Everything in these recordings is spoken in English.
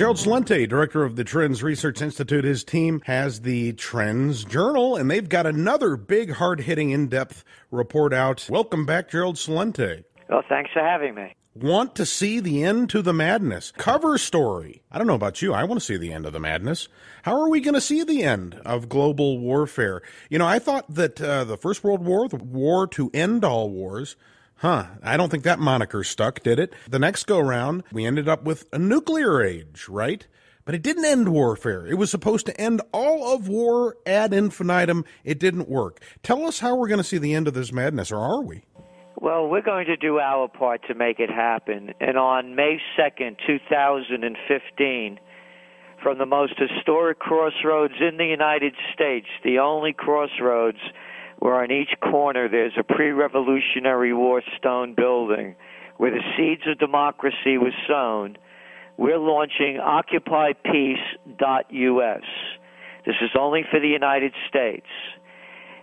Gerald Celente, director of the Trends Research Institute, his team has the Trends Journal, and they've got another big, hard-hitting, in-depth report out. Welcome back, Gerald Celente. Well, thanks for having me. Want to see the end to the madness. Cover story. I don't know about you. I want to see the end of the madness. How are we going to see the end of global warfare? You know, I thought that the First World War, the war to end all wars, I don't think that moniker stuck, did it? The next go-round, we ended up with a nuclear age, right? But it didn't end warfare. It was supposed to end all of war ad infinitum. It didn't work. Tell us how we're going to see the end of this madness, or are we? Well, we're going to do our part to make it happen. And on May 2nd, 2015, from the most historic crossroads in the United States, the only crossroads where on each corner there's a pre-Revolutionary War stone building where the seeds of democracy was sown, we're launching OccupyPeace.us. This is only for the United States.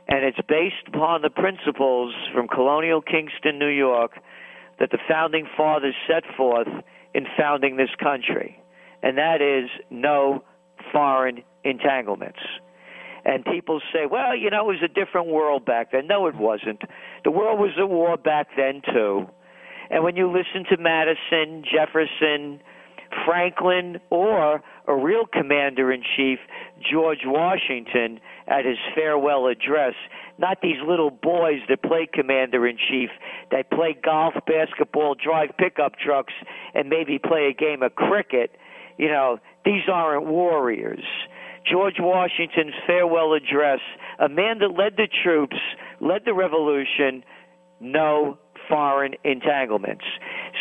And it's based upon the principles from colonial Kingston, New York, that the founding fathers set forth in founding this country. And that is no foreign entanglements. And people say, well, you know, it was a different world back then. No, it wasn't. The world was at war back then, too. And when you listen to Madison, Jefferson, Franklin, or a real commander-in-chief, George Washington, at his farewell address, not these little boys that play commander-in-chief, that play golf, basketball, drive pickup trucks, and maybe play a game of cricket. You know, these aren't warriors. George Washington's farewell address, a man that led the troops, led the revolution, no foreign entanglements.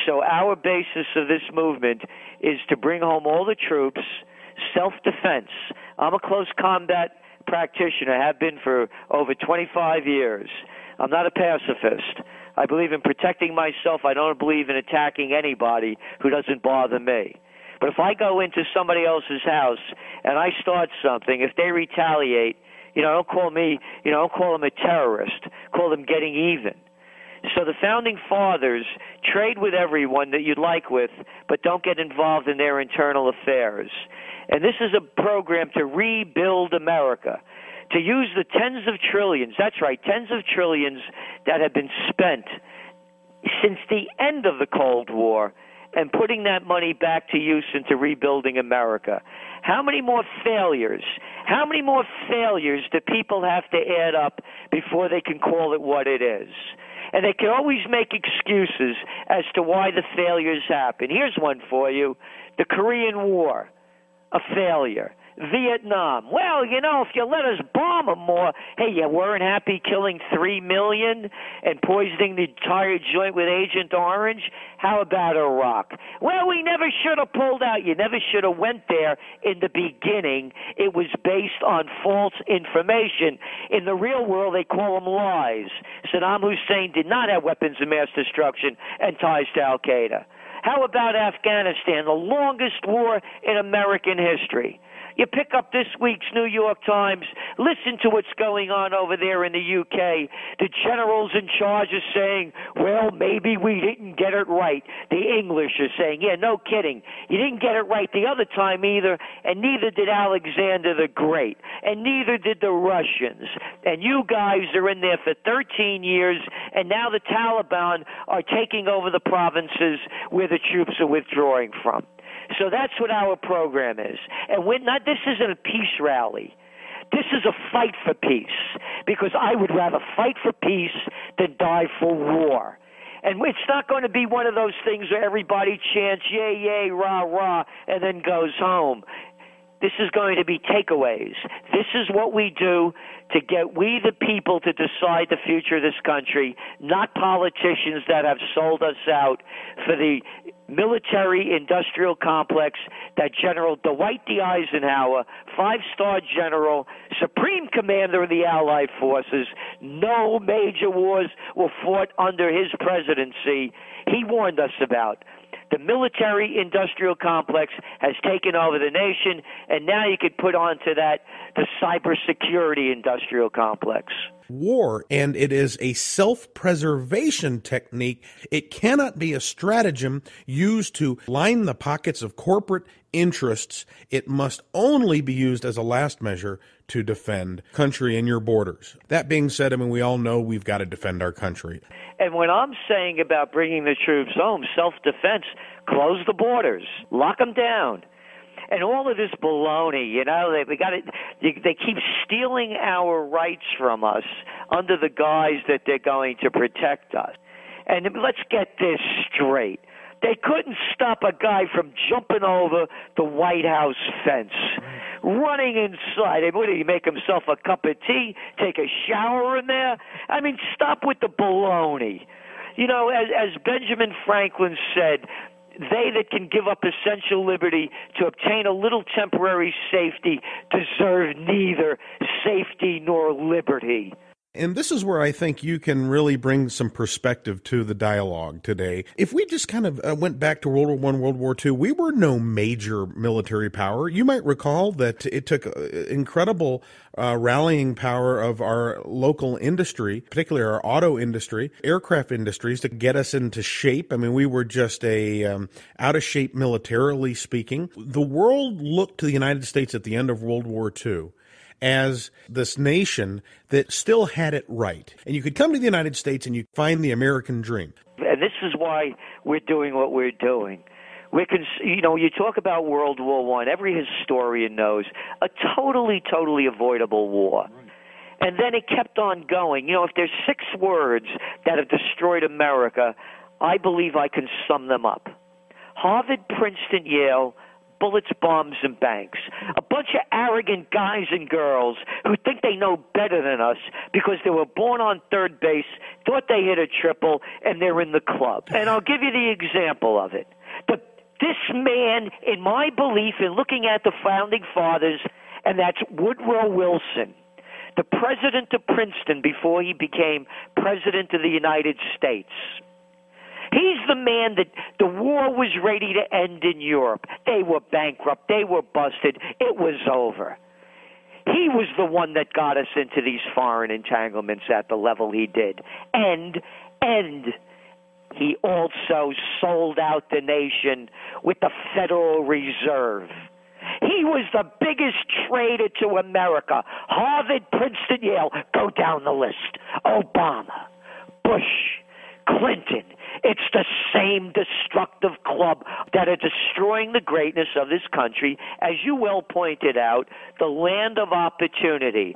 So our basis of this movement is to bring home all the troops, self-defense. I'm a close combat practitioner, have been for over 25 years. I'm not a pacifist. I believe in protecting myself. I don't believe in attacking anybody who doesn't bother me. But if I go into somebody else's house and I start something, if they retaliate, don't call me, don't call them a terrorist. Call them getting even. So the founding fathers trade with everyone that you'd like with, but don't get involved in their internal affairs. And this is a program to rebuild America, to use the tens of trillions, that's right, tens of trillions that have been spent since the end of the Cold War, and putting that money back to use into rebuilding America. How many more failures? How many more failures do people have to add up before they can call it what it is? And they can always make excuses as to why the failures happen. Here's one for you. The Korean War, a failure. Vietnam, well, if you let us bomb them more, hey, you weren't happy killing 3 million and poisoning the entire joint with Agent Orange? How about Iraq? Well, we never should have pulled out. You never should have went there in the beginning. It was based on false information. In the real world, they call them lies. Saddam Hussein did not have weapons of mass destruction and ties to Al-Qaeda. How about Afghanistan, the longest war in American history? You pick up this week's New York Times, listen to what's going on over there in the UK. The generals in charge are saying, well, maybe we didn't get it right. The English are saying, yeah, no kidding. You didn't get it right the other time either, and neither did Alexander the Great, and neither did the Russians. And you guys are in there for 13 years, and now the Taliban are taking over the provinces where the troops are withdrawing from. So that's what our program is. And this isn't a peace rally. This is a fight for peace, because I would rather fight for peace than die for war. And it's not going to be one of those things where everybody chants, yay, yay, rah, rah, and then goes home. This is going to be takeaways. This is what we do to get we the people to decide the future of this country, not politicians that have sold us out for the military-industrial complex that General Dwight D. Eisenhower, five-star general, supreme commander of the Allied forces, no major wars were fought under his presidency, he warned us about. The military-industrial complex has taken over the nation, and now you could put onto that the cybersecurity industrial complex. war, and it is a self-preservation technique. It cannot be a stratagem used to line the pockets of corporate interests. It must only be used as a last measure to defend country and your borders. That being said, I mean, we all know we've got to defend our country. And when I'm saying about bringing the troops home, self-defense, close the borders, lock them down. And all of this baloney, you know, they keep stealing our rights from us under the guise that they're going to protect us. And let's get this straight. They couldn't stop a guy from jumping over the White House fence, running inside. What did he make himself a cup of tea, take a shower in there? I mean, stop with the baloney. You know, as Benjamin Franklin said, they that can give up essential liberty to obtain a little temporary safety deserve neither safety nor liberty. And this is where I think you can really bring some perspective to the dialogue today. If we just kind of went back to World War I, World War II, we were no major military power. You might recall that it took incredible rallying power of our local industry, particularly our auto industry, aircraft industries, to get us into shape. I mean, we were just out of shape militarily speaking. The world looked to the United States at the end of World War II as this nation that still had it right. And you could come to the United States and you find the American dream. And this is why we're doing what we're doing. You talk about World War I, every historian knows, a totally avoidable war. And then it kept on going. You know, if there's 6 words that have destroyed America, I believe I can sum them up. Harvard, Princeton, Yale, bullets, bombs, and banks. A bunch of arrogant guys and girls who think they know better than us because they were born on third base, thought they hit a triple, and they're in the club. And I'll give you the example of it. This man, in my belief, in looking at the Founding Fathers, and that's Woodrow Wilson, the president of Princeton before he became president of the United States. He's the man that the war was ready to end in Europe. They were bankrupt. They were busted. It was over. He was the one that got us into these foreign entanglements at the level he did. And he also sold out the nation with the Federal Reserve. He was the biggest traitor to America. Harvard, Princeton, Yale, go down the list. Obama, Bush, Clinton. It's the same destructive club that are destroying the greatness of this country. As you well pointed out, the land of opportunity.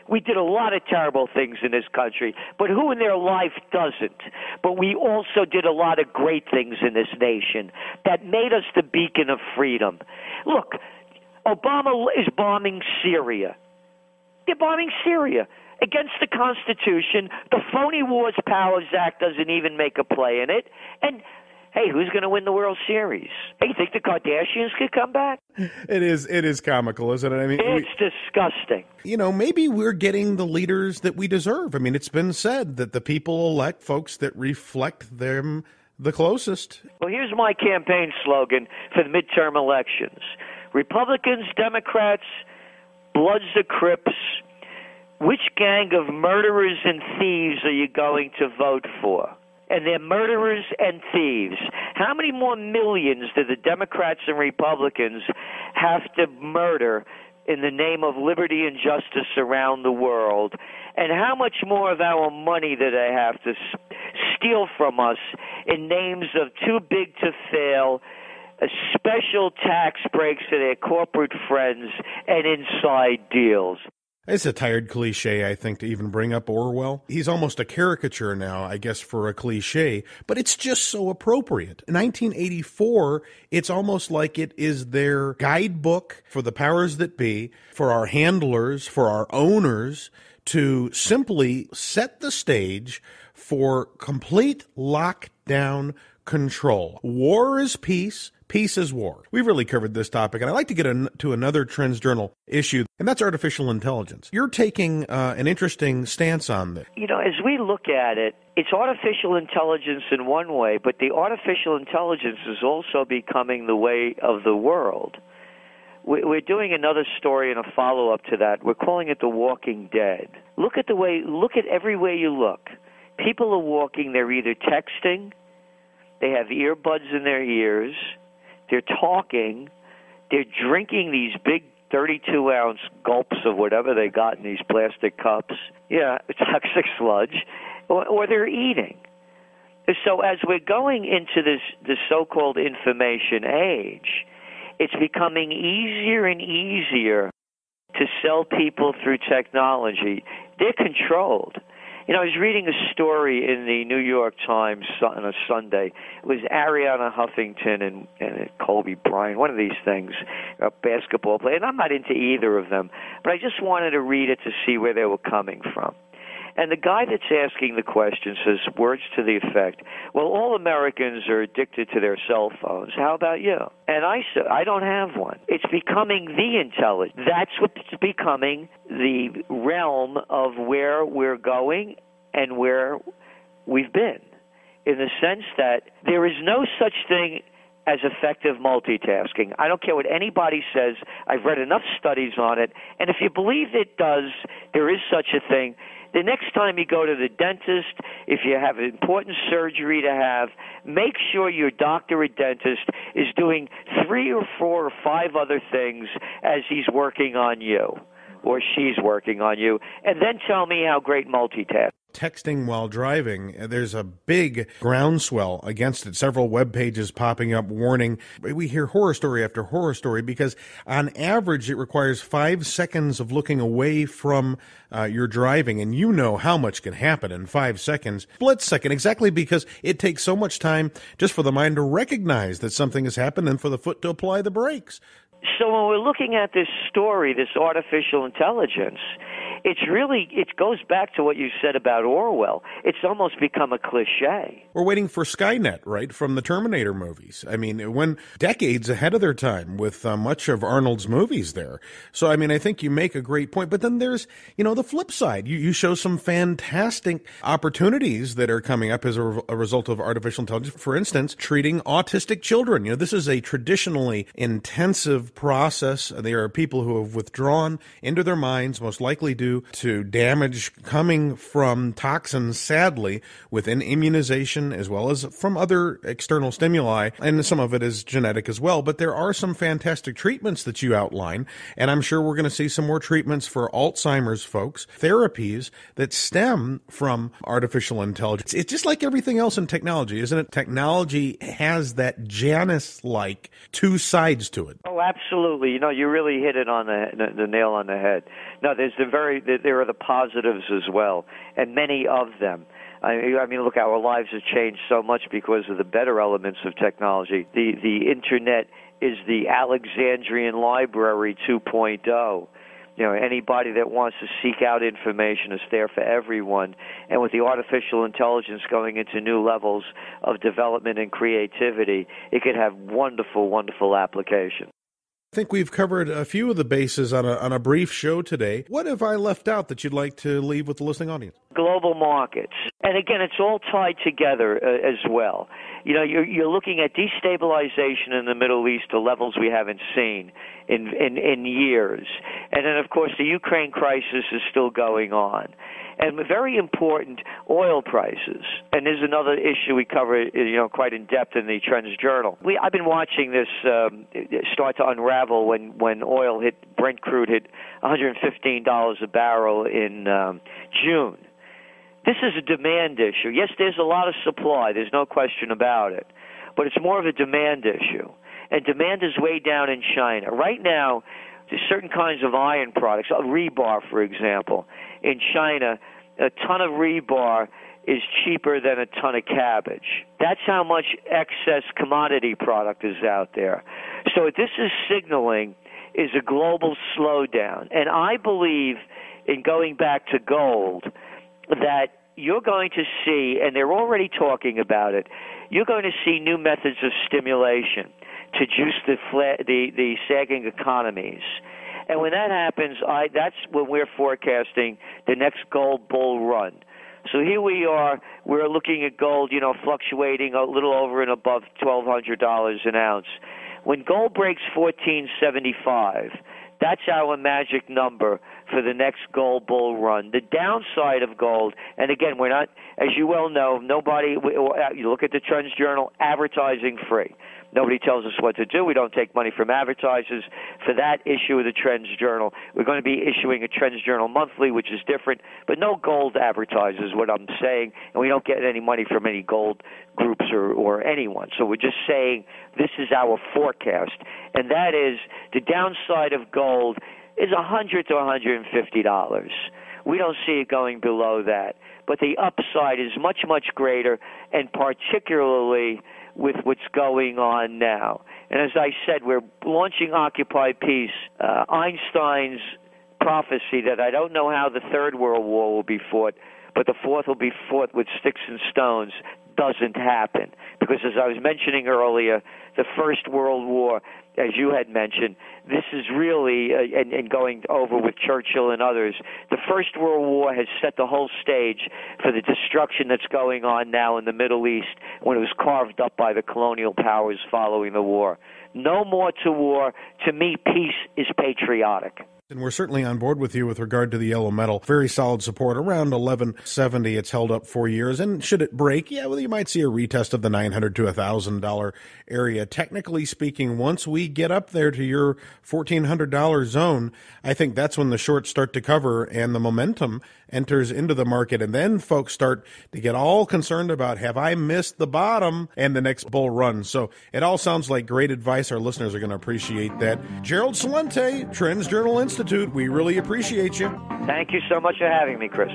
We did a lot of terrible things in this country, but who in their life doesn't? But we also did a lot of great things in this nation that made us the beacon of freedom. Look, Obama is bombing Syria. They're bombing Syria. Against the Constitution, the Phony Wars Powers Act doesn't even make a play in it. And, hey, who's going to win the World Series? Hey, you think the Kardashians could come back? It is comical, isn't it? I mean, it's disgusting. You know, maybe we're getting the leaders that we deserve. I mean, it's been said that the people elect folks that reflect them the closest. Well, here's my campaign slogan for the midterm elections. Republicans, Democrats, Bloods or Crips, which gang of murderers and thieves are you going to vote for? And they're murderers and thieves. How many more millions do the Democrats and Republicans have to murder in the name of liberty and justice around the world? And how much more of our money do they have to steal from us in names of too big to fail, special tax breaks to their corporate friends, and inside deals? It's a tired cliche, I think, to even bring up Orwell. He's almost a caricature now, I guess, for a cliche, but it's just so appropriate. In 1984, it's almost like it is their guidebook for the powers that be, for our handlers, for our owners, to simply set the stage for complete lockdown control. War is peace. Peace is war. We've really covered this topic, and I'd like to get to another Trends Journal issue, and that's artificial intelligence. You're taking an interesting stance on this. You know, as we look at it, it's artificial intelligence in one way, but the artificial intelligence is also becoming the way of the world. We're doing another story and a follow-up to that. We're calling it The Walking Dead. Look at every way you look. People are walking, they're either texting, they have earbuds in their ears, they're talking, they're drinking these big 32-ounce gulps of whatever they got in these plastic cups. Yeah, toxic sludge. Or they're eating. So as we're going into this so-called information age, it's becoming easier and easier to sell people through technology. They're controlled. I was reading a story in the New York Times on a Sunday. It was Ariana Huffington and Kobe Bryant, one of these things, a basketball player. And I'm not into either of them, but I just wanted to read it to see where they were coming from. And the guy that's asking the question says words to the effect, well, all Americans are addicted to their cell phones. How about you? And I said, I don't have one. It's becoming the intelligence. That's what's becoming the realm of where we're going and where we've been, in the sense that there is no such thing as effective multitasking. I don't care what anybody says. I've read enough studies on it. And if you believe it does, there is such a thing. The next time you go to the dentist, if you have an important surgery to have, make sure your doctor or dentist is doing 3 or 4 or 5 other things as he's working on you or she's working on you, and then tell me how great multitasking. Texting while driving, there's a big groundswell against it. Several web pages popping up warning. We hear horror story after horror story because on average it requires 5 seconds of looking away from your driving, and you know how much can happen in 5 seconds. Split second, exactly, because it takes so much time just for the mind to recognize that something has happened and for the foot to apply the brakes. So when we're looking at this story, this artificial intelligence, it goes back to what you said about Orwell. It's almost become a cliche. We're waiting for Skynet, right, from the Terminator movies. I mean, when decades ahead of their time with much of Arnold's movies there. So, I mean, I think you make a great point. But then there's, the flip side. You show some fantastic opportunities that are coming up as a result of artificial intelligence. For instance, treating autistic children. This is a traditionally intensive process. There are people who have withdrawn into their minds, most likely due to damage coming from toxins, sadly, within immunization as well as from other external stimuli, and some of it is genetic as well. But there are some fantastic treatments that you outline, and I'm sure we're going to see some more treatments for Alzheimer's folks, therapies that stem from artificial intelligence. It's just like everything else in technology, isn't it? Technology has that Janus-like 2 sides to it. Oh, absolutely. You really hit it on the nail on the head. No, there are the positives as well, and many of them. I mean, look, our lives have changed so much because of the better elements of technology. The Internet is the Alexandrian Library 2.0. Anybody that wants to seek out information is there for everyone. And with the artificial intelligence going into new levels of development and creativity, it could have wonderful, wonderful application. I think we've covered a few of the bases on a brief show today. What have I left out that you'd like to leave with the listening audience? Global markets. And again, it's all tied together as well. You're looking at destabilization in the Middle East to levels we haven't seen in years. And then, of course, the Ukraine crisis is still going on. And very important, oil prices. And there's another issue we cover, quite in depth in the Trends Journal. I've been watching this start to unravel when oil Brent crude hit $115 a barrel in June. This is a demand issue. Yes, there's a lot of supply. There's no question about it. But it's more of a demand issue. And demand is way down in China. Right now, there's certain kinds of iron products, rebar, for example. In China, a ton of rebar is cheaper than a ton of cabbage. That's how much excess commodity product is out there. So what this is signaling is a global slowdown. And I believe, in going back to gold, that you're going to see, and they're already talking about it, you're going to see new methods of stimulation to juice the sagging economies. And when that happens, that's when we're forecasting the next gold bull run. So here we are, we're looking at gold, fluctuating a little over and above $1,200 an ounce. When gold breaks 1475, that's our magic number for the next gold bull run. The downside of gold, and again, we're not, as you well know, you look at the Trends Journal, advertising free. Nobody tells us what to do. We don't take money from advertisers. For that issue of the Trends Journal, we're going to be issuing a Trends Journal monthly, which is different, but no gold advertisers, what I'm saying, and we don't get any money from any gold groups or anyone. So we're just saying this is our forecast, and that is the downside of gold is $100 to $150. We don't see it going below that. But the upside is much, much greater, and particularly with what's going on now. And as I said, we're launching Occupy Peace. Einstein's prophecy that I don't know how the Third World War will be fought, but the fourth will be fought with sticks and stones, doesn't happen. Because as I was mentioning earlier, the First World War, as you had mentioned, this is really, and going over with Churchill and others, the First World War has set the whole stage for the destruction that's going on now in the Middle East when it was carved up by the colonial powers following the war. No more to war. To me, peace is patriotic. And we're certainly on board with you with regard to the yellow metal. Very solid support, around 1170. It's held up 4 years. And should it break, well, you might see a retest of the $900 to $1,000 area. Technically speaking, once we get up there to your $1,400 zone, I think that's when the shorts start to cover and the momentum enters into the market. And then folks start to get all concerned about, have I missed the bottom and the next bull run? So it all sounds like great advice. Our listeners are going to appreciate that. Gerald Celente, Trends Journal Institute, we really appreciate you. Thank you so much for having me, Chris.